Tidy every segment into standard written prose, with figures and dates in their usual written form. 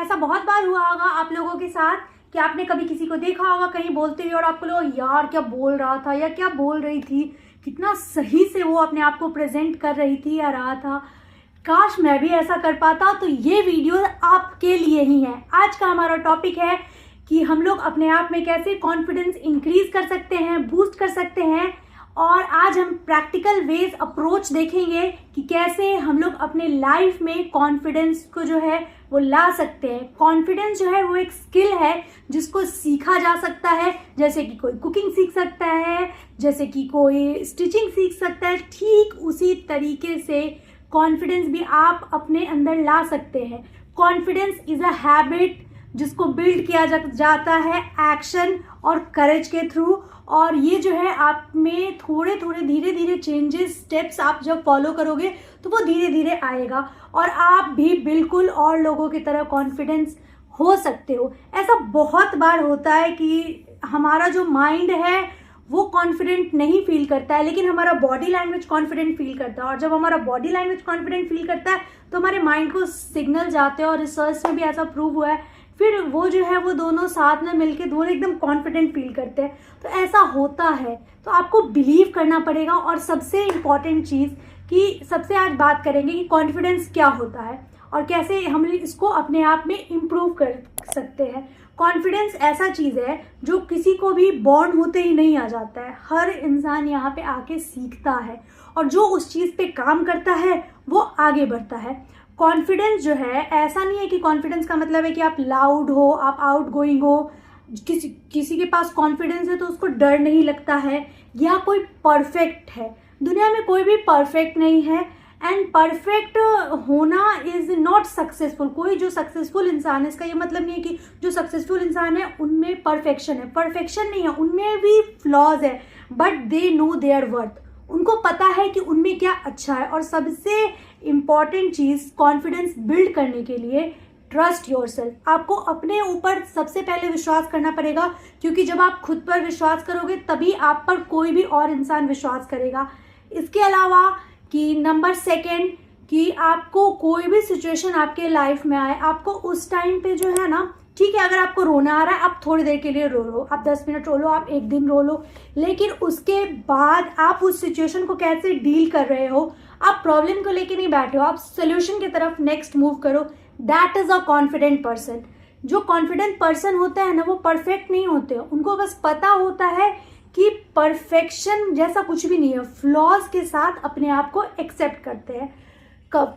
ऐसा बहुत बार हुआ होगा आप लोगों के साथ कि आपने कभी किसी को देखा होगा कहीं बोलते हुए और आपको लगा यार क्या बोल रहा था या क्या बोल रही थी, कितना सही से वो अपने आप को प्रेजेंट कर रही थी या रहा था, काश मैं भी ऐसा कर पाता। तो ये वीडियो आपके लिए ही है। आज का हमारा टॉपिक है कि हम लोग अपने आप में कैसे कॉन्फिडेंस इंक्रीज कर सकते हैं, बूस्ट कर सकते हैं। और आज हम प्रैक्टिकल वेज अप्रोच देखेंगे कि कैसे हम लोग अपने लाइफ में कॉन्फिडेंस को जो है वो ला सकते हैं। कॉन्फिडेंस जो है वो एक स्किल है जिसको सीखा जा सकता है, जैसे कि कोई कुकिंग सीख सकता है, जैसे कि कोई स्टिचिंग सीख सकता है। ठीक उसी तरीके से कॉन्फिडेंस भी आप अपने अंदर ला सकते हैं। कॉन्फिडेंस इज अ हैबिट जिसको बिल्ड किया जाता है एक्शन और करेज के थ्रू। और ये जो है आप में थोड़े थोड़े धीरे धीरे चेंजेस स्टेप्स आप जब फॉलो करोगे तो वो धीरे धीरे आएगा और आप भी बिल्कुल और लोगों की तरह कॉन्फिडेंस हो सकते हो। ऐसा बहुत बार होता है कि हमारा जो माइंड है वो कॉन्फिडेंट नहीं फील करता है, लेकिन हमारा बॉडी लैंग्वेज कॉन्फिडेंट फील करता है। और जब हमारा बॉडी लैंग्वेज कॉन्फिडेंट फील करता है तो हमारे माइंड को सिग्नल जाते हैं और रिसर्च में भी ऐसा प्रूव हुआ है, फिर वो जो है वो दोनों साथ में मिलके दोनों एकदम कॉन्फिडेंट फील करते हैं। तो ऐसा होता है, तो आपको बिलीव करना पड़ेगा। और सबसे इम्पॉर्टेंट चीज़ कि सबसे आज बात करेंगे कि कॉन्फिडेंस क्या होता है और कैसे हम इसको अपने आप में इम्प्रूव कर सकते हैं। कॉन्फिडेंस ऐसा चीज़ है जो किसी को भी बॉर्न होते ही नहीं आ जाता है। हर इंसान यहाँ पे आके सीखता है और जो उस चीज़ पे काम करता है वो आगे बढ़ता है। कॉन्फिडेंस जो है ऐसा नहीं है कि कॉन्फिडेंस का मतलब है कि आप लाउड हो, आप आउट गोइंग हो। किसी के पास कॉन्फिडेंस है तो उसको डर नहीं लगता है या कोई परफेक्ट है। दुनिया में कोई भी परफेक्ट नहीं है एंड परफेक्ट होना इज नॉट सक्सेसफुल। कोई जो सक्सेसफुल इंसान है, इसका ये मतलब नहीं है कि जो सक्सेसफुल इंसान है उनमें परफेक्शन है। परफेक्शन नहीं है, उनमें भी फ्लॉज है, but they know there worth. उनको पता है कि उनमें क्या अच्छा है। और सबसे इम्पॉर्टेंट चीज़ कॉन्फिडेंस बिल्ड करने के लिए ट्रस्ट योरसेल्फ। आपको अपने ऊपर सबसे पहले विश्वास करना पड़ेगा, क्योंकि जब आप खुद पर विश्वास करोगे तभी आप पर कोई भी और इंसान विश्वास करेगा। इसके अलावा कि नंबर सेकेंड कि आपको कोई भी सिचुएशन आपके लाइफ में आए, आपको उस टाइम पे जो है ना, ठीक है अगर आपको रोना आ रहा है आप थोड़ी देर के लिए रो लो, आप 10 मिनट रो लो, आप एक दिन रो लो, लेकिन उसके बाद आप उस सिचुएशन को कैसे डील कर रहे हो, आप प्रॉब्लम को लेके नहीं बैठे हो, आप सोल्यूशन की तरफ नेक्स्ट मूव करो। That is a confident person. जो कॉन्फिडेंट पर्सन होता है ना वो परफेक्ट नहीं होते, उनको बस पता होता है कि परफेक्शन जैसा कुछ भी नहीं है, फ्लॉज के साथ अपने आप को एक्सेप्ट करते हैं। कब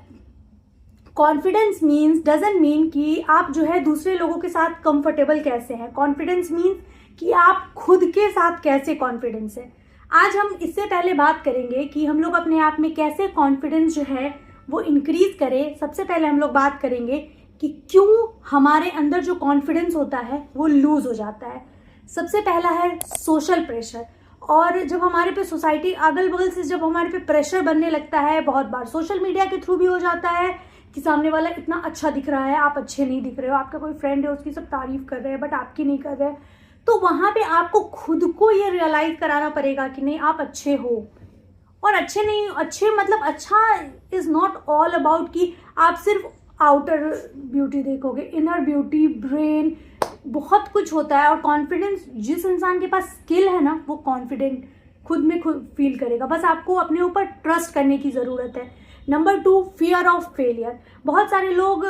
कॉन्फिडेंस मीन्स डजंट मीन कि आप जो है दूसरे लोगों के साथ कंफर्टेबल कैसे हैं। कॉन्फिडेंस मीन्स कि आप खुद के साथ कैसे कॉन्फिडेंस है। आज हम इससे पहले बात करेंगे कि हम लोग अपने आप में कैसे कॉन्फिडेंस जो है वो इंक्रीज करें। सबसे पहले हम लोग बात करेंगे कि क्यों हमारे अंदर जो कॉन्फिडेंस होता है वो लूज हो जाता है। सबसे पहला है सोशल प्रेशर। और जब हमारे पे सोसाइटी अगल बगल से जब हमारे पे प्रेशर बनने लगता है, बहुत बार सोशल मीडिया के थ्रू भी हो जाता है कि सामने वाला इतना अच्छा दिख रहा है, आप अच्छे नहीं दिख रहे हो, आपका कोई फ्रेंड है उसकी सब तारीफ कर रहे हैं बट आपकी नहीं कर रहे, तो वहाँ पे आपको खुद को ये रियलाइज कराना पड़ेगा कि नहीं आप अच्छे हो। और अच्छे नहीं, अच्छे मतलब अच्छा इज नॉट ऑल अबाउट कि आप सिर्फ आउटर ब्यूटी देखोगे, इनर ब्यूटी, ब्रेन, बहुत कुछ होता है। और कॉन्फिडेंस, जिस इंसान के पास स्किल है ना वो कॉन्फिडेंट खुद में खुद फील करेगा। बस आपको अपने ऊपर ट्रस्ट करने की ज़रूरत है। Number 2, fear of failure. बहुत सारे लोग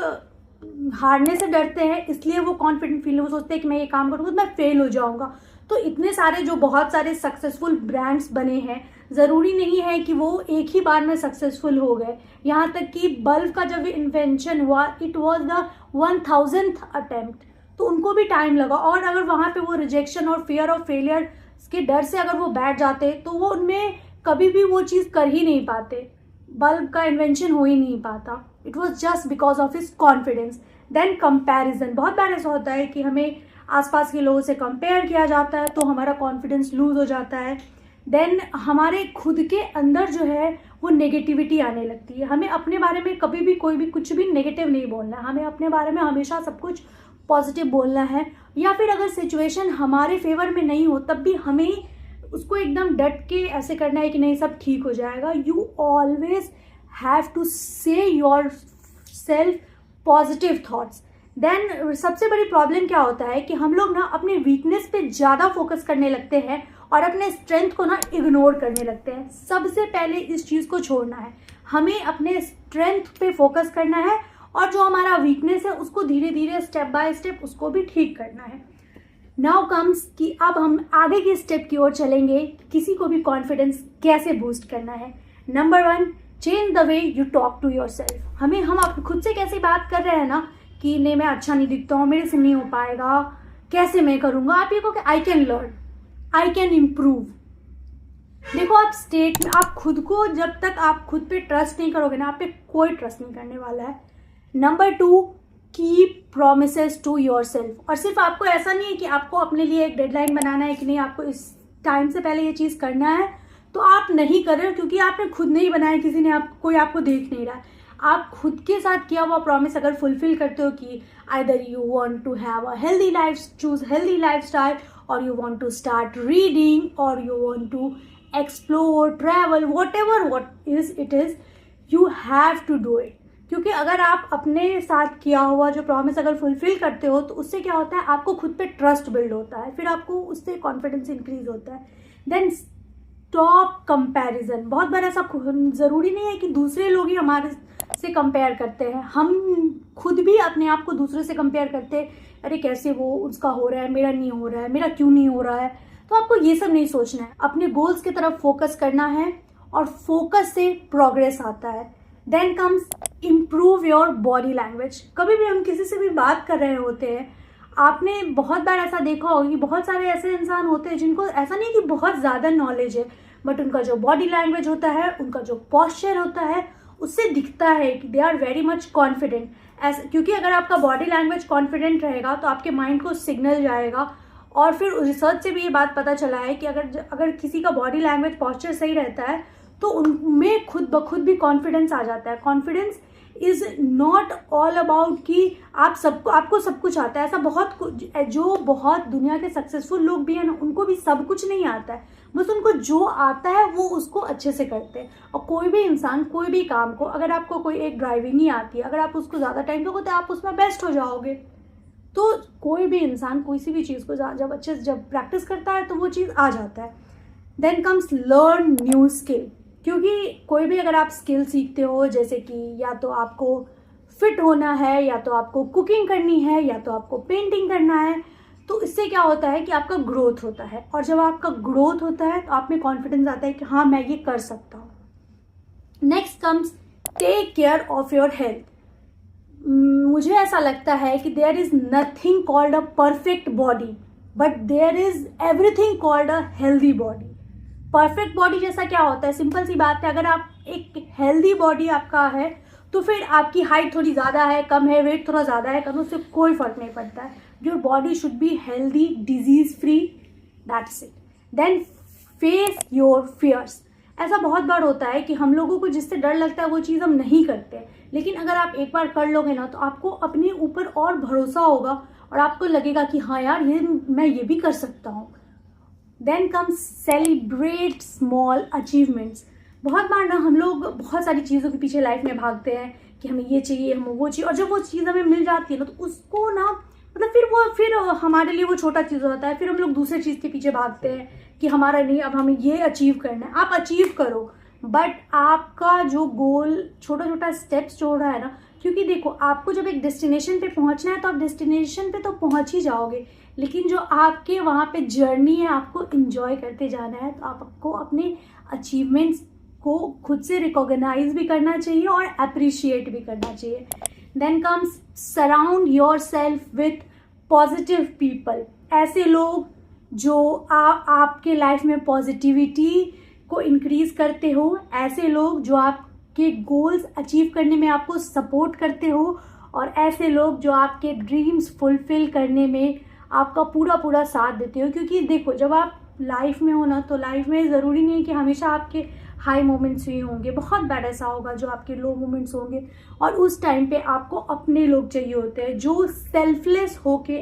हारने से डरते हैं, इसलिए वो कॉन्फिडेंट फील, वो सोचते हैं कि मैं ये काम करूँगा तो मैं फेल हो जाऊँगा। तो इतने सारे जो बहुत सारे सक्सेसफुल ब्रांड्स बने हैं, ज़रूरी नहीं है कि वो एक ही बार में सक्सेसफुल हो गए। यहाँ तक कि बल्ब का जब इन्वेंशन हुआ, it was the 1000th attempt, तो उनको भी टाइम लगा। और अगर वहाँ पे वो रिजेक्शन और फियर ऑफ फेलियर के डर से अगर वो बैठ जाते तो वो उनमें कभी भी वो चीज़ कर ही नहीं पाते, बल्ब का इन्वेंशन हो ही नहीं पाता। It was just because of his confidence. Then comparison. बहुत बार ऐसा होता है कि हमें आसपास के लोगों से कंपेयर किया जाता है तो हमारा कॉन्फिडेंस लूज हो जाता है। देन हमारे खुद के अंदर जो है वो नेगेटिविटी आने लगती है। हमें अपने बारे में कभी भी कोई भी कुछ भी नेगेटिव नहीं बोलना है, हमें अपने बारे में हमेशा सब कुछ पॉजिटिव बोलना है। या फिर अगर सिचुएशन हमारे फेवर में नहीं हो तब भी हमें उसको एकदम डट के ऐसे करना है कि नहीं सब ठीक हो जाएगा। You always have to say yourself positive thoughts. Then सबसे बड़ी प्रॉब्लम क्या होता है कि हम लोग ना अपने वीकनेस पे ज़्यादा फोकस करने लगते हैं और अपने स्ट्रेंथ को ना इग्नोर करने लगते हैं। सबसे पहले इस चीज़ को छोड़ना है, हमें अपने स्ट्रेंथ पे फोकस करना है और जो हमारा वीकनेस है उसको धीरे धीरे स्टेप बाय स्टेप उसको भी ठीक करना है। नाउ कम्स कि अब हम आगे के स्टेप की ओर चलेंगे, किसी को भी कॉन्फिडेंस कैसे बूस्ट करना है। Number 1, change the way you talk to yourself. हम खुद से कैसे बात कर रहे हैं ना कि नहीं मैं अच्छा नहीं दिखता हूँ, मेरे से नहीं हो पाएगा, कैसे मैं करूँगा। आप ये कहो कि I can learn, I can improve. देखो आप खुद को, जब तक आप खुद पे ट्रस्ट नहीं करोगे ना, आप पे कोई ट्रस्ट नहीं करने वाला है। Number 2, keep promises to yourself. और सिर्फ आपको ऐसा नहीं है कि आपको अपने लिए एक डेडलाइन बनाना है कि नहीं आपको इस टाइम से पहले ये चीज़ करना है, तो आप नहीं कर रहे हो क्योंकि आपने खुद नहीं बनाया, किसी ने कोई आपको देख नहीं रहा है। आप खुद के साथ किया हुआ प्रॉमिस अगर फुलफिल करते हो कि either you want to have a healthy life, choose healthy lifestyle, और you want to start reading, और you want to explore, travel, what it is, you have to do it. क्योंकि अगर आप अपने साथ किया हुआ जो प्रॉमिस अगर फुलफिल करते हो तो उससे क्या होता है, आपको खुद पे ट्रस्ट बिल्ड होता है, फिर आपको उससे कॉन्फिडेंस इंक्रीज होता है। Then stop comparison. बहुत बार ऐसा ज़रूरी नहीं है कि दूसरे लोग ही हमारे से कंपेयर करते हैं, हम खुद भी अपने आप को दूसरे से कंपेयर करते हैं, अरे कैसे वो उसका हो रहा है, मेरा नहीं हो रहा है, मेरा क्यों नहीं हो रहा है। तो आपको ये सब नहीं सोचना है, अपने गोल्स की तरफ फोकस करना है और फोकस से प्रोग्रेस आता है। Then comes improve your body language. कभी भी हम किसी से भी बात कर रहे होते हैं, आपने बहुत बार ऐसा देखा होगा कि बहुत सारे ऐसे इंसान होते हैं जिनको ऐसा नहीं कि बहुत ज़्यादा नॉलेज है, बट उनका जो बॉडी लैंग्वेज होता है, उनका जो पॉस्चर होता है, उससे दिखता है कि they are very much confident. ऐसा क्योंकि अगर आपका बॉडी लैंग्वेज कॉन्फिडेंट रहेगा तो आपके माइंड को सिग्नल जाएगा। और फिर रिसर्च से भी ये बात पता चला है कि अगर किसी का बॉडी लैंग्वेज पॉस्चर सही रहता है तो उनमें खुद ब खुद भी कॉन्फिडेंस आ जाता है। Confidence is not all about कि आपको सब कुछ आता है। ऐसा बहुत दुनिया के सक्सेसफुल लोग भी हैं ना, उनको भी सब कुछ नहीं आता है, बस उनको जो आता है वो उसको अच्छे से करते हैं। और कोई भी इंसान कोई भी काम को, अगर आपको कोई एक ड्राइविंग नहीं आती है, अगर आप उसको ज़्यादा टाइम दोगे तो आप उसमें बेस्ट हो जाओगे। तो कोई भी इंसान कोई सी भी चीज़ को जब प्रैक्टिस करता है तो वो चीज़ आ जाता है। Then comes learn new skill. क्योंकि कोई भी अगर आप स्किल सीखते हो, जैसे कि या तो आपको फिट होना है, या तो आपको कुकिंग करनी है, या तो आपको पेंटिंग करना है, तो इससे क्या होता है कि आपका ग्रोथ होता है। और जब आपका ग्रोथ होता है तो आप में कॉन्फिडेंस आता है कि हाँ मैं ये कर सकता हूँ। Next comes take care of your health. मुझे ऐसा लगता है कि there is nothing called a perfect body, but there is everything called a healthy body. Perfect body जैसा क्या होता है, सिंपल सी बात है, अगर आप एक हेल्दी बॉडी आपका है तो फिर आपकी हाइट थोड़ी ज़्यादा है, कम है, वेट थोड़ा ज़्यादा है, कम, उससे कोई फ़र्क नहीं पड़ता है। Your body should be healthy, disease free, that's it. Then face your fears. ऐसा बहुत बार होता है कि हम लोगों को जिससे डर लगता है वो चीज़ हम नहीं करते, लेकिन अगर आप एक बार कर लोगे ना तो आपको अपने ऊपर और भरोसा होगा और आपको लगेगा कि हाँ यार मैं ये भी कर सकता हूँ। Then comes celebrate small achievements. बहुत बार ना हम लोग बहुत सारी चीज़ों के पीछे लाइफ में भागते हैं कि हमें ये चाहिए, हमें वो चाहिए, और जब वो चीज़ हमें मिल जाती है ना तो उसको ना मतलब फिर हमारे लिए वो छोटा चीज़ होता है, फिर हम लोग दूसरे चीज़ के पीछे भागते हैं कि हमारा नहीं, अब हमें ये अचीव करना है। आप अचीव करो, बट आपका जो गोल छोटा छोटा स्टेप्स जो रहा है ना, क्योंकि देखो आपको जब एक डेस्टिनेशन पे पहुंचना है तो आप डेस्टिनेशन पे तो पहुंच ही जाओगे, लेकिन जो आपके वहाँ पे जर्नी है आपको इंजॉय करते जाना है। तो आपको अपने अचीवमेंट्स को खुद से रिकॉग्नाइज भी करना चाहिए और अप्रिशिएट भी करना चाहिए। Then comes surround yourself with positive people. ऐसे लोग जो आपके लाइफ में पॉजिटिविटी को इंक्रीज करते हो, ऐसे लोग जो आपके गोल्स अचीव करने में आपको सपोर्ट करते हो, और ऐसे लोग जो आपके ड्रीम्स फुलफिल करने में आपका पूरा साथ देते हो। क्योंकि देखो जब आप लाइफ में हो ना, तो लाइफ में ज़रूरी नहीं है कि हमेशा आपके हाई मोमेंट्स ही होंगे, बहुत बार ऐसा होगा जो आपके लो मोमेंट्स होंगे, और उस टाइम पे आपको अपने लोग चाहिए होते हैं जो सेल्फलेस होके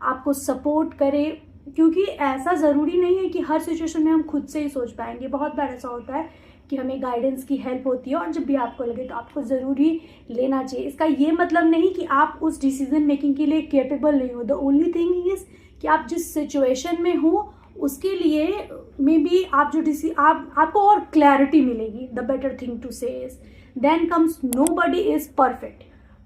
आपको सपोर्ट करे। क्योंकि ऐसा ज़रूरी नहीं है कि हर सिचुएशन में हम खुद से ही सोच पाएंगे। बहुत बार ऐसा होता है कि हमें गाइडेंस की हेल्प होती है, और जब भी आपको लगे तो आपको ज़रूर ही लेना चाहिए। इसका ये मतलब नहीं कि आप उस डिसीजन मेकिंग के लिए कैपेबल नहीं हो। द ओनली थिंग इज़ कि आप जिस सिचुएशन में हो उसके लिए मे बी आप जो आपको और क्लैरिटी मिलेगी। The better thing to say is then comes nobody is perfect.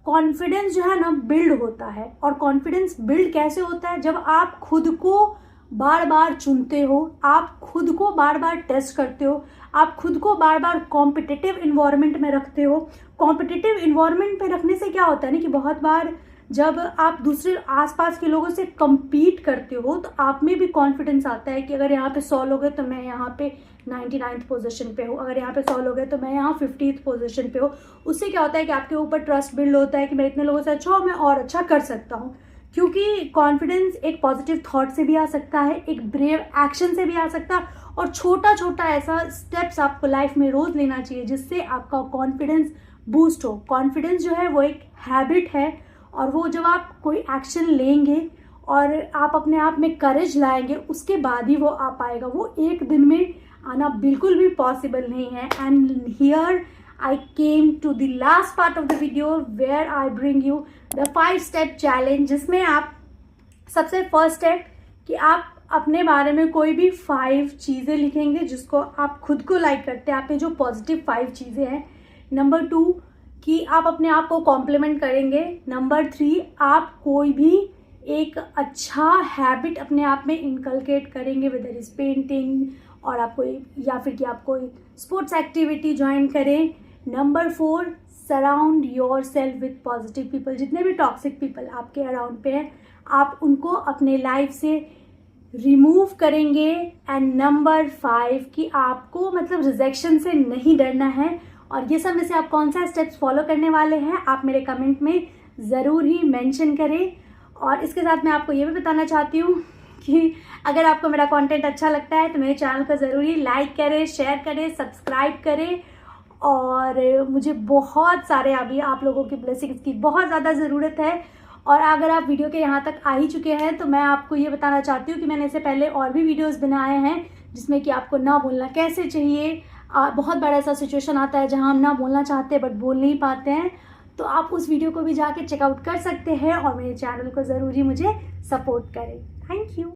Confidence जो है ना बिल्ड होता है, और कॉन्फिडेंस बिल्ड कैसे होता है? जब आप खुद को बार बार चुनते हो, आप खुद को बार बार टेस्ट करते हो, आप खुद को बार बार कॉम्पिटिटिव इन्वायरमेंट में रखते हो। कॉम्पिटिटिव इन्वायरमेंट पे रखने से क्या होता है ना कि बहुत बार जब आप दूसरे आसपास के लोगों से compete करते हो तो आप में भी कॉन्फिडेंस आता है कि अगर यहाँ पे 100 लोग हैं तो मैं यहाँ पे 99th पोजीशन पे हूँ, अगर यहाँ पे 100 लोग हैं तो मैं यहाँ 50th पोजीशन पे हूँ। उससे क्या होता है कि आपके ऊपर ट्रस्ट बिल्ड होता है कि मैं इतने लोगों से अच्छा हूँ, मैं और अच्छा कर सकता हूँ। क्योंकि कॉन्फिडेंस एक पॉजिटिव थॉट से भी आ सकता है, एक ब्रेव एक्शन से भी आ सकता है, और छोटा छोटा ऐसा स्टेप्स आपको लाइफ में रोज लेना चाहिए जिससे आपका कॉन्फिडेंस बूस्ट हो। कॉन्फिडेंस जो है वो एक हैबिट है, और वो जब आप कोई एक्शन लेंगे और आप अपने आप में करेज लाएंगे उसके बाद ही वो आ पाएगा। वो एक दिन में आना बिल्कुल भी पॉसिबल नहीं है। And here I came to the last part of the video where I bring you the 5-step challenge, जिसमें आप सबसे फर्स्ट स्टेप कि आप अपने बारे में कोई भी 5 चीज़ें लिखेंगे जिसको आप खुद को लाइक करते हैं, आप में जो पॉजिटिव 5 चीज़ें हैं। नंबर 2 कि आप अपने आप को कॉम्प्लीमेंट करेंगे। नंबर 3 आप कोई भी एक अच्छा हैबिट अपने आप में इनकलकेट करेंगे, वेदर इज पेंटिंग और आप कोई या फिर कि आप कोई स्पोर्ट्स एक्टिविटी ज्वाइन करें। Number 4 surround yourself with positive people. जितने भी टॉक्सिक पीपल आपके अराउंड पे हैं आप उनको अपने लाइफ से रिमूव करेंगे। एंड नंबर 5 कि आपको मतलब रिजेक्शन से नहीं डरना है। और ये सब में से आप कौन सा स्टेप्स फॉलो करने वाले हैं आप मेरे कमेंट में ज़रूर ही मेंशन करें। और इसके साथ मैं आपको ये भी बताना चाहती हूँ कि अगर आपको मेरा कंटेंट अच्छा लगता है तो मेरे चैनल को ज़रूर ही लाइक करें, शेयर करें, सब्सक्राइब करें। और मुझे बहुत सारे अभी आप लोगों की ब्लेसिंग्स की बहुत ज़्यादा ज़रूरत है। और अगर आप वीडियो के यहाँ तक आ ही चुके हैं तो मैं आपको ये बताना चाहती हूँ कि मैंने इससे पहले और भी वीडियोस बनाए हैं जिसमें कि आपको ना बोलना कैसे चाहिए। बहुत बड़ा ऐसा सिचुएशन आता है जहाँ हम ना बोलना चाहते हैं बट बोल नहीं पाते हैं, तो आप उस वीडियो को भी जाके चेकआउट कर सकते हैं और मेरे चैनल को ज़रूर ही मुझे सपोर्ट करें। Thank you.